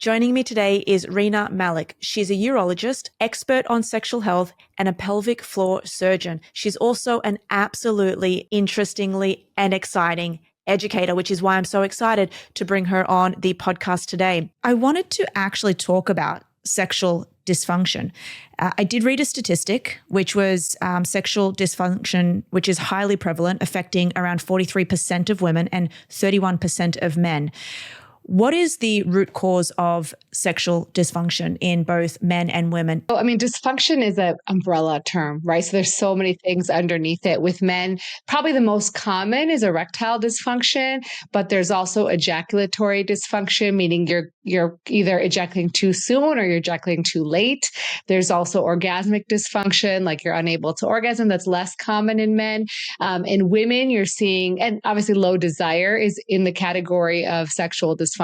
Joining me today is Rena Malik. She's a urologist, expert on sexual health, and a pelvic floor surgeon. She's also an absolutely interestingly and exciting educator, which is why I'm so excited to bring her on the podcast today. I wanted to actually talk about sexual dysfunction. I did read a statistic, which was sexual dysfunction, which is highly prevalent, affecting around 43% of women and 31% of men. What is the root cause of sexual dysfunction in both men and women? I mean, dysfunction is an umbrella term, right? So there's so many things underneath it. With men, probably the most common is erectile dysfunction, but there's also ejaculatory dysfunction, meaning you're either ejaculating too soon or you're ejaculating too late. There's also orgasmic dysfunction, like you're unable to orgasm. That's less common in men. In women, you're seeing, and obviously low desire is in the category of sexual dysfunction.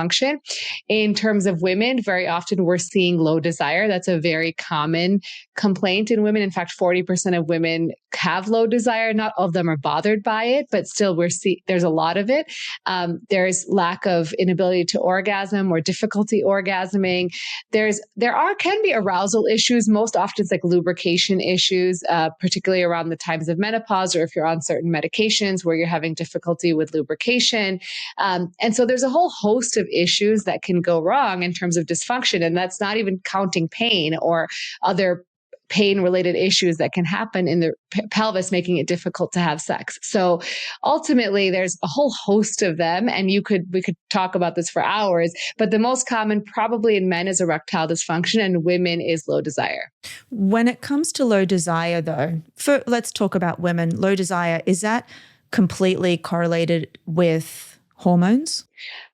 In terms of women, very often we're seeing low desire. That's a very common complaint in women. In fact, 40% of women have low desire. Not all of them are bothered by it, but still there's a lot of it. There's lack of inability to orgasm or difficulty orgasming. There can be arousal issues. Most often it's like lubrication issues, particularly around the times of menopause, or if you're on certain medications where you're having difficulty with lubrication. And so there's a whole host of issues that can go wrong in terms of dysfunction. And that's not even counting pain or other pain-related issues that can happen in the pelvis, making it difficult to have sex. So ultimately, there's a whole host of them, and we could talk about this for hours, but the most common probably in men is erectile dysfunction, and women is low desire. When it comes to low desire, though, let's talk about women. Low desire, is that completely correlated with hormones?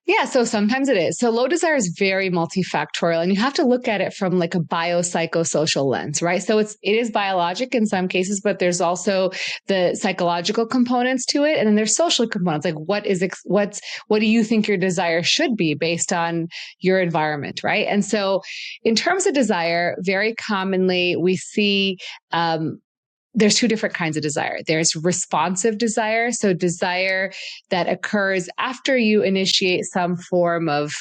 Yeah, so sometimes it is. So low desire is very multifactorial, and you have to look at it from like a biopsychosocial lens, right? So it is biologic in some cases, but there's also the psychological components to it, and then there's social components. Like what do you think your desire should be based on your environment, right? And so in terms of desire, very commonly we see there's two different kinds of desire. There's responsive desire. So desire that occurs after you initiate some form of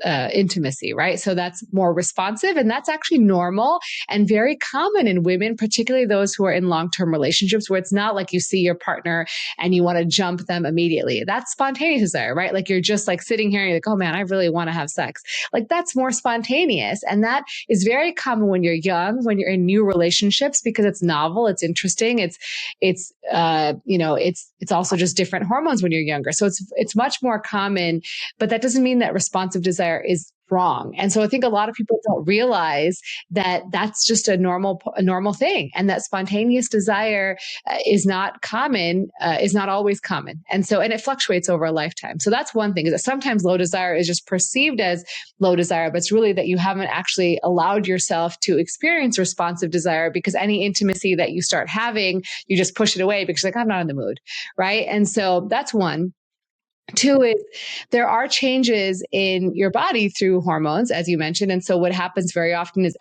intimacy, right? So that's more responsive, and that's actually normal and very common in women, particularly those who are in long-term relationships where it's not like you see your partner and you want to jump them immediately. That's spontaneous desire, right? Like you're just like sitting here and you're like, oh man, I really want to have sex. Like that's more spontaneous. And that is very common when you're young, when you're in new relationships, because it's novel, it's interesting, it's also just different hormones when you're younger. So it's much more common, but that doesn't mean that responsive desire is wrong. And so I think a lot of people don't realize that that's just a normal thing, and that spontaneous desire is not always common. And it fluctuates over a lifetime. So that's one thing, is that sometimes low desire is just perceived as low desire, but it's really that you haven't actually allowed yourself to experience responsive desire, because any intimacy that you start having, you just push it away because you're like, I'm not in the mood. Right. And so that's one. Two is there are changes in your body through hormones, as you mentioned. And so what happens very often is,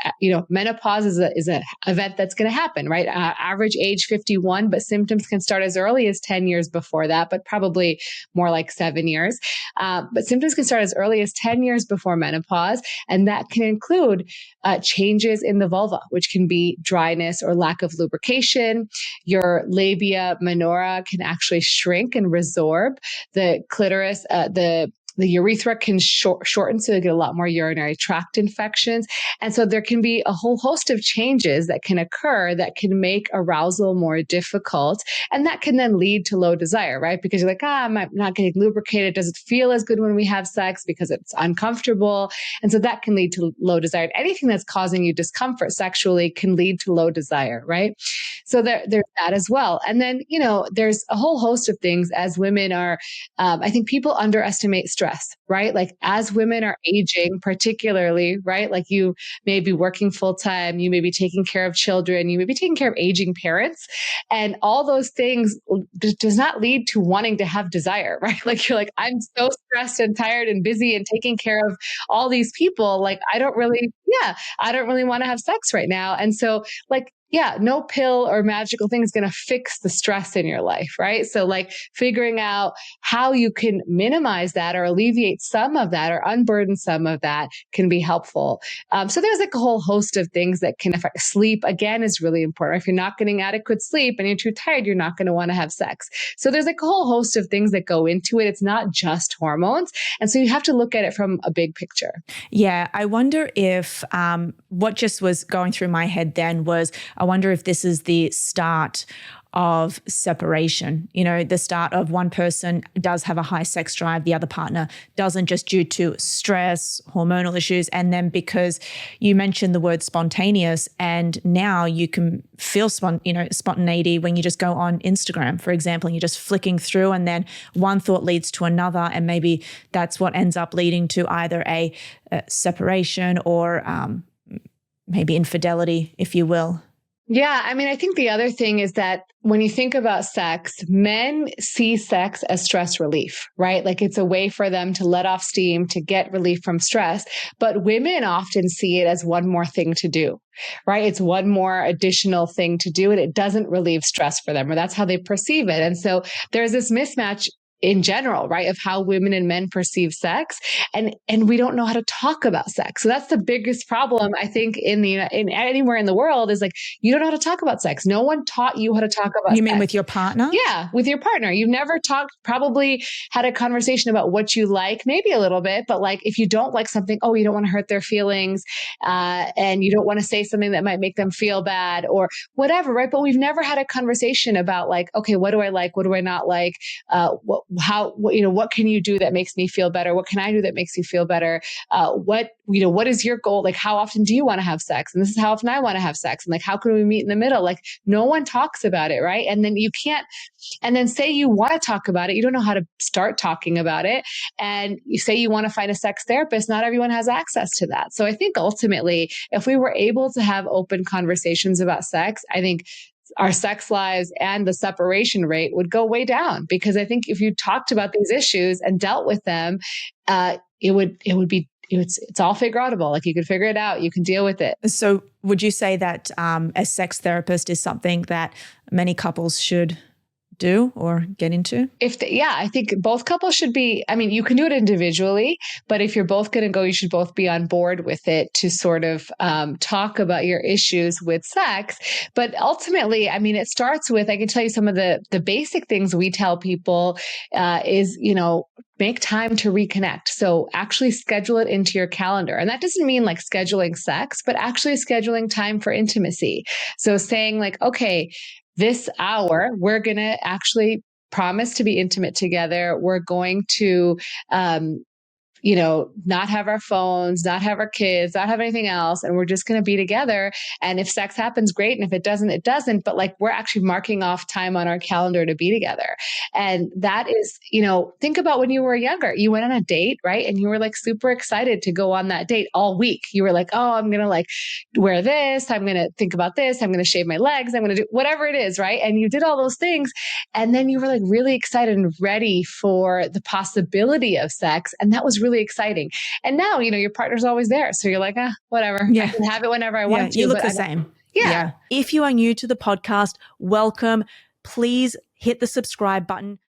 menopause is an event that's going to happen, right? Average age 51, but symptoms can start as early as 10 years before that, but probably more like 7 years. But symptoms can start as early as 10 years before menopause. And that can include changes in the vulva, which can be dryness or lack of lubrication. Your labia minora can actually shrink and resorb. The clitoris, the urethra can shorten, so you get a lot more urinary tract infections. And so there can be a whole host of changes that can occur that can make arousal more difficult. And that can then lead to low desire, right? Because you're like, I'm not getting lubricated. Does it feel as good when we have sex because it's uncomfortable? And so that can lead to low desire. Anything that's causing you discomfort sexually can lead to low desire, right? So there's that as well. And then, there's a whole host of things as women are, I think people underestimate stress, right? Like as women are aging, particularly, right? Like you may be working full time, you may be taking care of children, you may be taking care of aging parents, and all those things does not lead to wanting to have desire, right? Like you're like, I'm so stressed and tired and busy and taking care of all these people. Like I don't really want to have sex right now. And so like yeah, no pill or magical thing is going to fix the stress in your life, right? So like figuring out how you can minimize that or alleviate some of that or unburden some of that can be helpful. So there's like a whole host of things that can affect sleep. Again, is really important. If you're not getting adequate sleep and you're too tired, you're not going to want to have sex. So there's like a whole host of things that go into it. It's not just hormones. And so you have to look at it from a big picture. Yeah, I wonder if what just was going through my head then was, I wonder if this is the start of separation, the start of one person does have a high sex drive, the other partner doesn't, just due to stress, hormonal issues. And then because you mentioned the word spontaneous, and now you can feel spontaneity when you just go on Instagram, for example, and you're just flicking through, and then one thought leads to another. And maybe that's what ends up leading to either a separation or maybe infidelity, if you will. Yeah. I mean, I think the other thing is that when you think about sex, men see sex as stress relief, right? Like it's a way for them to let off steam, to get relief from stress. But women often see it as one more thing to do, right? It's one more additional thing to do, and it doesn't relieve stress for them, or that's how they perceive it. And so there's this mismatch in general, right, of how women and men perceive sex, and we don't know how to talk about sex. So that's the biggest problem, I think, in anywhere in the world, is like you don't know how to talk about sex. No one taught you how to talk about You mean sex. with your partner? Yeah, with your partner. You've never probably had a conversation about what you like, maybe a little bit, but like if you don't like something, you don't want to hurt their feelings, and you don't want to say something that might make them feel bad or whatever, right? But we've never had a conversation about like, okay, what do I like? What do I not like? What can you do that makes me feel better? What can I do that makes you feel better? What is your goal? Like, how often do you want to have sex? And this is how often I want to have sex. And like, how can we meet in the middle? Like, no one talks about it, right? And then you can't, and then say you want to talk about it. You don't know how to start talking about it. And you say you want to find a sex therapist. Not everyone has access to that. So I think ultimately, if we were able to have open conversations about sex, I think our sex lives and the separation rate would go way down, because I think if you talked about these issues and dealt with them, it's all figure outable. Like you could figure it out, you can deal with it. So would you say that a sex therapist is something that many couples should do or get into? I think both couples should be, I mean, you can do it individually, but if you're both going to go, you should both be on board with it to sort of talk about your issues with sex. But ultimately, I mean, it starts with, I can tell you some of the basic things we tell people is, make time to reconnect. So actually schedule it into your calendar. And that doesn't mean like scheduling sex, but actually scheduling time for intimacy. So saying like, okay, this hour, we're going to actually promise to be intimate together. We're going to, not have our phones, not have our kids, not have anything else. And we're just going to be together. And if sex happens, great. And if it doesn't, it doesn't. But like, we're actually marking off time on our calendar to be together. And that is, think about when you were younger, you went on a date, right? And you were like super excited to go on that date all week. You were like, oh, I'm going to like wear this. I'm going to think about this. I'm going to shave my legs. I'm going to do whatever it is, right? And you did all those things. And then you were like really excited and ready for the possibility of sex. And that was really exciting. And now, your partner's always there. So you're like, whatever. Yeah. I can have it whenever I want to. You look the same. Yeah. If you are new to the podcast, welcome. Please hit the subscribe button.